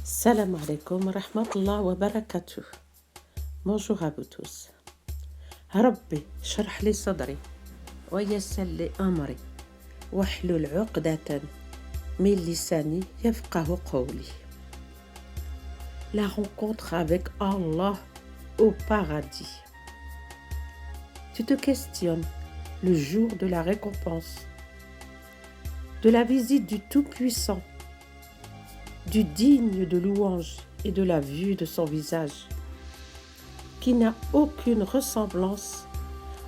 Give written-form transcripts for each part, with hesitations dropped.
Salam alaikum rahmatullah wa barakatuh. Bonjour à vous tous. ربي اشرح لي صدري ويسر لي أمري واحلل عقدة من لساني يفقه قولي. La rencontre avec Allah au paradis. Tu te questionnes le jour de la récompense, de la visite du Tout-Puissant, du digne de louange et de la vue de son visage, qui n'a aucune ressemblance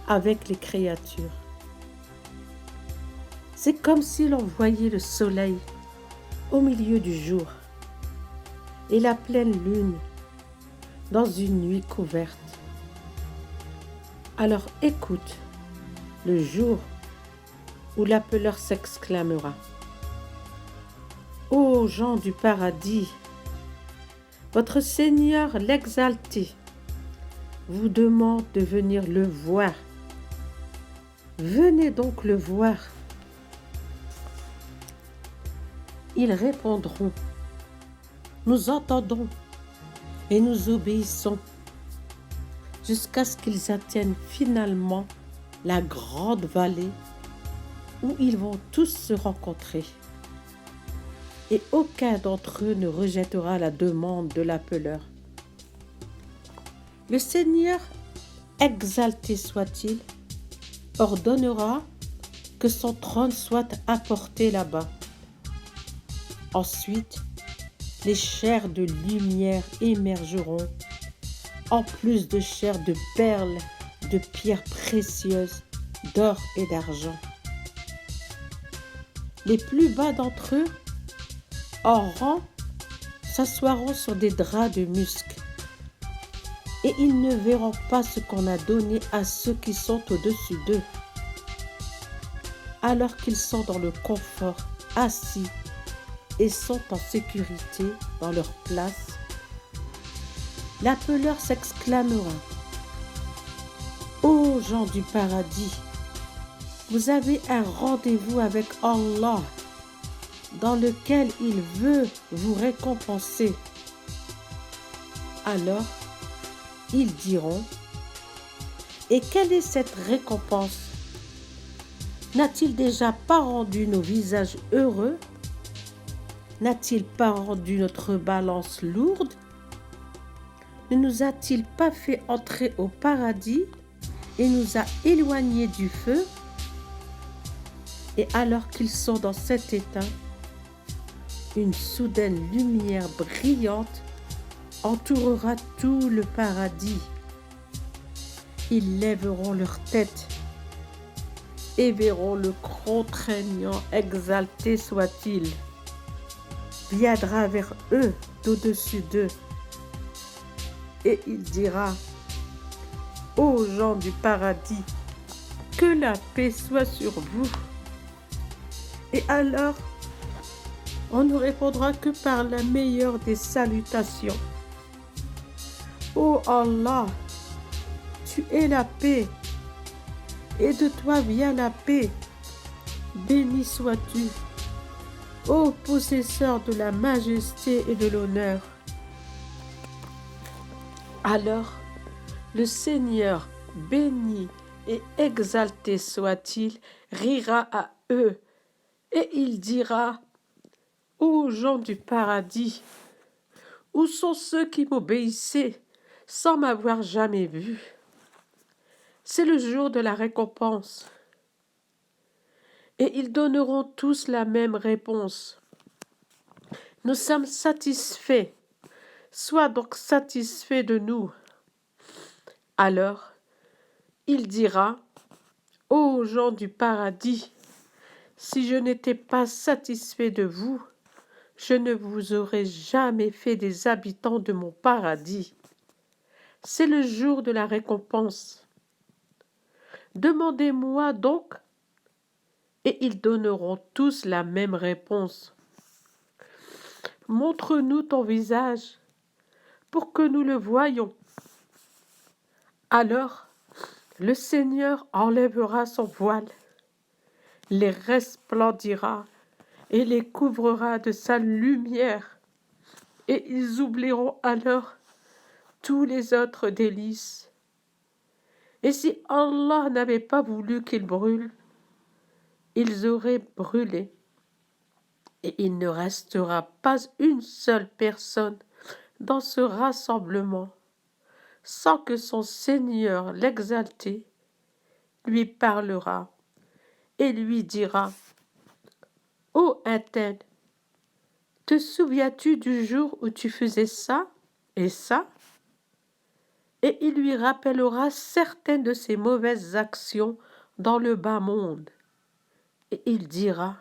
avec les créatures. C'est comme si l'on voyait le soleil au milieu du jour et la pleine lune dans une nuit couverte. Alors écoute le jour où l'appeleur s'exclamera: Ô gens du paradis, votre Seigneur l'exalté vous demande de venir le voir. Venez donc le voir. Ils répondront: nous entendons et nous obéissons, jusqu'à ce qu'ils atteignent finalement la grande vallée où ils vont tous se rencontrer. Et aucun d'entre eux ne rejettera la demande de l'appeleur. Le Seigneur, exalté soit-il, ordonnera que son trône soit apporté là-bas. Ensuite, les chairs de lumière émergeront, en plus de chairs de perles, de pierres précieuses, d'or et d'argent. Les plus bas d'entre eux, en rang, s'assoiront sur des draps de musc, et ils ne verront pas ce qu'on a donné à ceux qui sont au-dessus d'eux, alors qu'ils sont dans le confort, assis, et sont en sécurité dans leur place. L'appeleur s'exclamera: Ô gens du paradis, vous avez un rendez-vous avec Allah, dans lequel il veut vous récompenser. Alors, ils diront: et quelle est cette récompense? N'a-t-il déjà pas rendu nos visages heureux? N'a-t-il pas rendu notre balance lourde? Ne nous a-t-il pas fait entrer au paradis et nous a éloignés du feu? Et alors qu'ils sont dans cet état, une soudaine lumière brillante entourera tout le paradis. Ils lèveront leur tête et verront le contraignant exalté soit-il viendra vers eux d'au-dessus d'eux, et il dira: Ô gens du paradis, que la paix soit sur vous. Et alors, on ne répondra que par la meilleure des salutations: Ô Allah, tu es la paix, et de toi vient la paix. Béni sois-tu, ô possesseur de la majesté et de l'honneur. Alors, le Seigneur, béni et exalté soit-il, rira à eux, et il dira: Ô gens du paradis, où sont ceux qui m'obéissaient sans m'avoir jamais vu? C'est le jour de la récompense. Et ils donneront tous la même réponse: nous sommes satisfaits, sois donc satisfait de nous. Alors, il dira: Ô gens du paradis, si je n'étais pas satisfait de vous, je ne vous aurais jamais fait des habitants de mon paradis. C'est le jour de la récompense. Demandez-moi donc, et ils donneront tous la même réponse: montre-nous ton visage pour que nous le voyions. Alors, le Seigneur enlèvera son voile, les resplendira et les couvrira de sa lumière. et ils oublieront alors tous les autres délices. Et si Allah n'avait pas voulu qu'ils brûlent, ils auraient brûlé. Et il ne restera pas une seule personne dans ce rassemblement sans que son Seigneur l'exalté lui parlera et lui dira: Ô un tel, te souviens-tu du jour où tu faisais ça et ça? Et il lui rappellera certaines de ses mauvaises actions dans le bas monde. Et il dira: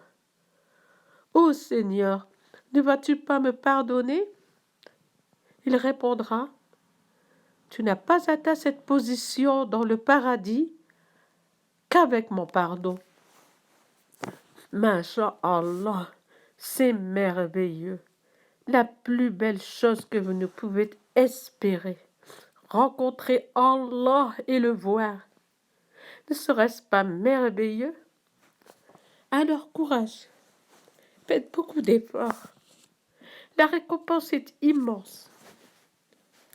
Ô Seigneur, ne vas-tu pas me pardonner? Il répondra: Tu n'as pas atteint cette position dans le paradis qu'avec mon pardon. Masha'Allah, c'est merveilleux. La plus belle chose que vous ne pouvez espérer, rencontrer Allah et le voir. Ne serait-ce pas merveilleux? Alors courage, faites beaucoup d'efforts. La récompense est immense.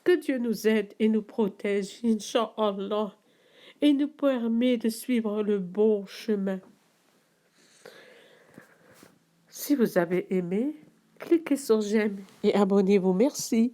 Que Dieu nous aide et nous protège, Inch'Allah, et nous permet de suivre le bon chemin. Si vous avez aimé, cliquez sur j'aime et abonnez-vous. Merci.